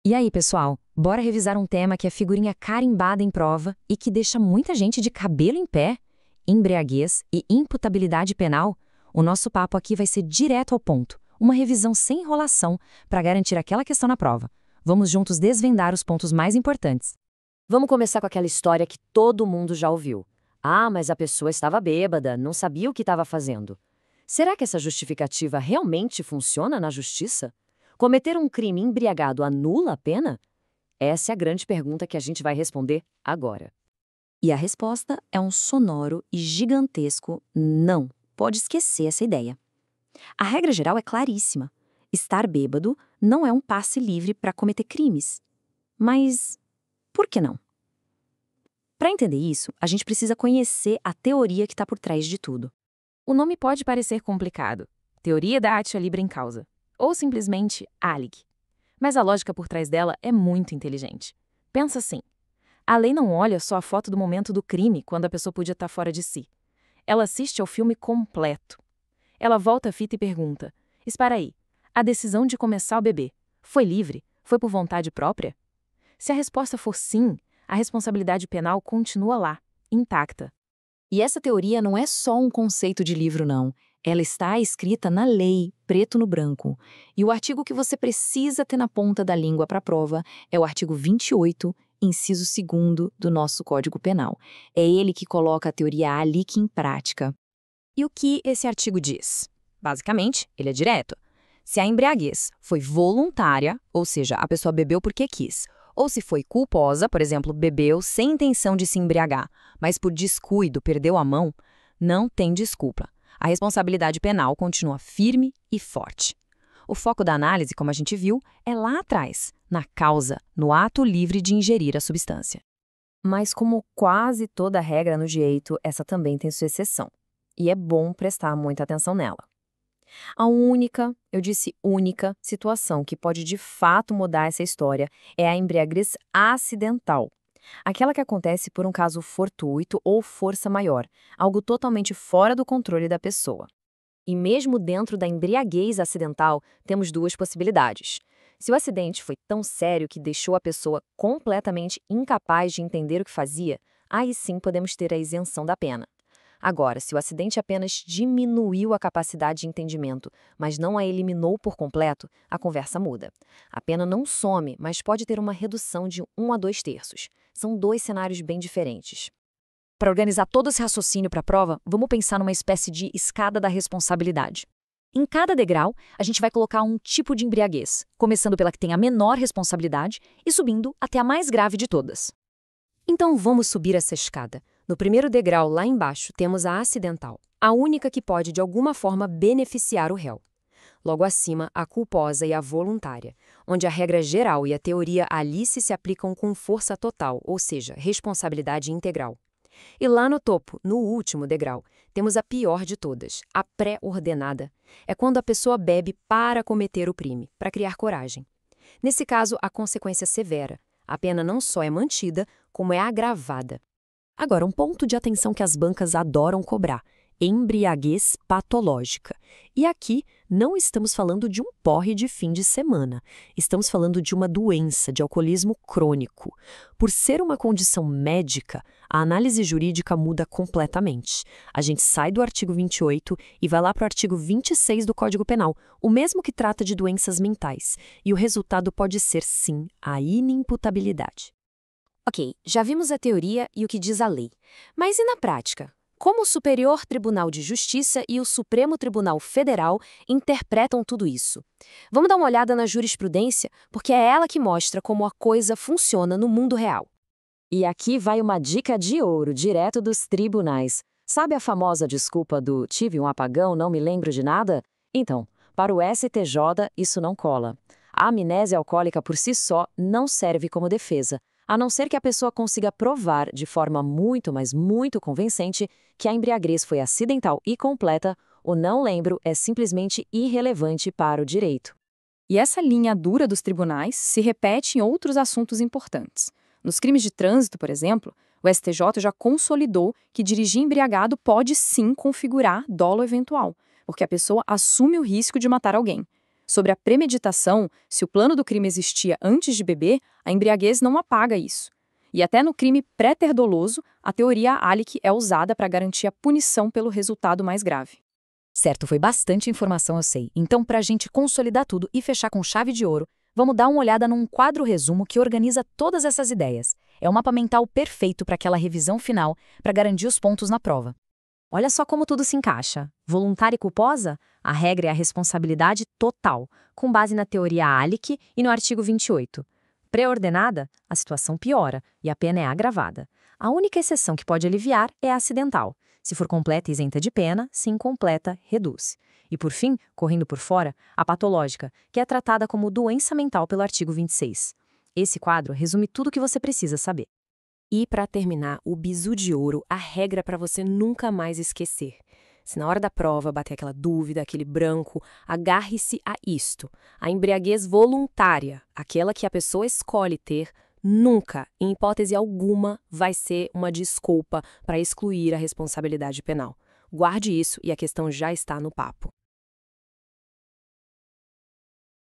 E aí, pessoal, bora revisar um tema que é figurinha carimbada em prova e que deixa muita gente de cabelo em pé? Embriaguez e imputabilidade penal? O nosso papo aqui vai ser direto ao ponto, uma revisão sem enrolação para garantir aquela questão na prova. Vamos juntos desvendar os pontos mais importantes. Vamos começar com aquela história que todo mundo já ouviu. Ah, mas a pessoa estava bêbada, não sabia o que estava fazendo. Será que essa justificativa realmente funciona na justiça? Cometer um crime embriagado anula a pena? Essa é a grande pergunta que a gente vai responder agora. E a resposta é um sonoro e gigantesco não. Pode esquecer essa ideia. A regra geral é claríssima. Estar bêbado não é um passe livre para cometer crimes. Mas por que não? Para entender isso, a gente precisa conhecer a teoria que está por trás de tudo. O nome pode parecer complicado, teoria da atia libera em causa, ou simplesmente ALIC. Mas a lógica por trás dela é muito inteligente. Pensa assim, a lei não olha só a foto do momento do crime, quando a pessoa podia estar fora de si. Ela assiste ao filme completo. Ela volta a fita e pergunta, espera aí, a decisão de começar a beber foi livre? Foi por vontade própria? Se a resposta for sim, a responsabilidade penal continua lá, intacta. E essa teoria não é só um conceito de livro, não. Ela está escrita na lei, preto no branco. E o artigo que você precisa ter na ponta da língua para a prova é o artigo 28, inciso 2º do nosso Código Penal. É ele que coloca a teoria ALIC em prática. E o que esse artigo diz? Basicamente, ele é direto. Se a embriaguez foi voluntária, ou seja, a pessoa bebeu porque quis, ou se foi culposa, por exemplo, bebeu sem intenção de se embriagar, mas por descuido perdeu a mão, não tem desculpa. A responsabilidade penal continua firme e forte. O foco da análise, como a gente viu, é lá atrás, na causa, no ato livre de ingerir a substância. Mas como quase toda regra no direito, essa também tem sua exceção. E é bom prestar muita atenção nela. A única, eu disse única, situação que pode de fato mudar essa história é a embriaguez acidental. Aquela que acontece por um caso fortuito ou força maior, algo totalmente fora do controle da pessoa. E mesmo dentro da embriaguez acidental, temos duas possibilidades. Se o acidente foi tão sério que deixou a pessoa completamente incapaz de entender o que fazia, aí sim podemos ter a isenção da pena. Agora, se o acidente apenas diminuiu a capacidade de entendimento, mas não a eliminou por completo, a conversa muda. A pena não some, mas pode ter uma redução de 1 a 2 terços. São dois cenários bem diferentes. Para organizar todo esse raciocínio para a prova, vamos pensar numa espécie de escada da responsabilidade. Em cada degrau, a gente vai colocar um tipo de embriaguez, começando pela que tem a menor responsabilidade e subindo até a mais grave de todas. Então vamos subir essa escada. No primeiro degrau, lá embaixo, temos a acidental, a única que pode de alguma forma beneficiar o réu. Logo acima, a culposa e a voluntária, onde a regra geral e a teoria Alice se aplicam com força total, ou seja, responsabilidade integral. E lá no topo, no último degrau, temos a pior de todas, a pré-ordenada. É quando a pessoa bebe para cometer o crime, para criar coragem. Nesse caso, a consequência é severa. A pena não só é mantida, como é agravada. Agora, um ponto de atenção que as bancas adoram cobrar: embriaguez patológica. E aqui não estamos falando de um porre de fim de semana. Estamos falando de uma doença, de alcoolismo crônico. Por ser uma condição médica, a análise jurídica muda completamente. A gente sai do artigo 28 e vai lá para o artigo 26 do Código Penal, o mesmo que trata de doenças mentais. E o resultado pode ser, sim, a inimputabilidade. Ok, já vimos a teoria e o que diz a lei. Mas e na prática? Como o Superior Tribunal de Justiça e o Supremo Tribunal Federal interpretam tudo isso? Vamos dar uma olhada na jurisprudência, porque é ela que mostra como a coisa funciona no mundo real. E aqui vai uma dica de ouro, direto dos tribunais. Sabe a famosa desculpa do "tive um apagão, não me lembro de nada"? Então, para o STJ, isso não cola. A amnésia alcoólica por si só não serve como defesa, a não ser que a pessoa consiga provar de forma muito, mas muito convincente que a embriaguez foi acidental e completa, o "não lembro" é simplesmente irrelevante para o direito. E essa linha dura dos tribunais se repete em outros assuntos importantes. Nos crimes de trânsito, por exemplo, o STJ já consolidou que dirigir embriagado pode sim configurar dolo eventual, porque a pessoa assume o risco de matar alguém. Sobre a premeditação, se o plano do crime existia antes de beber, a embriaguez não apaga isso. E até no crime pré-ter doloso, a teoria ALIC é usada para garantir a punição pelo resultado mais grave. Certo, foi bastante informação, eu sei. Então, para a gente consolidar tudo e fechar com chave de ouro, vamos dar uma olhada num quadro resumo que organiza todas essas ideias. É um mapa mental perfeito para aquela revisão final, para garantir os pontos na prova. Olha só como tudo se encaixa. Voluntária e culposa? A regra é a responsabilidade total, com base na teoria ALIC e no artigo 28. Pré-ordenada? A situação piora e a pena é agravada. A única exceção que pode aliviar é a acidental. Se for completa e isenta de pena, se incompleta, reduz. E por fim, correndo por fora, a patológica, que é tratada como doença mental pelo artigo 26. Esse quadro resume tudo o que você precisa saber. E, para terminar, o bizu de ouro, a regra para você nunca mais esquecer. Se na hora da prova bater aquela dúvida, aquele branco, agarre-se a isto. A embriaguez voluntária, aquela que a pessoa escolhe ter, nunca, em hipótese alguma, vai ser uma desculpa para excluir a responsabilidade penal. Guarde isso e a questão já está no papo.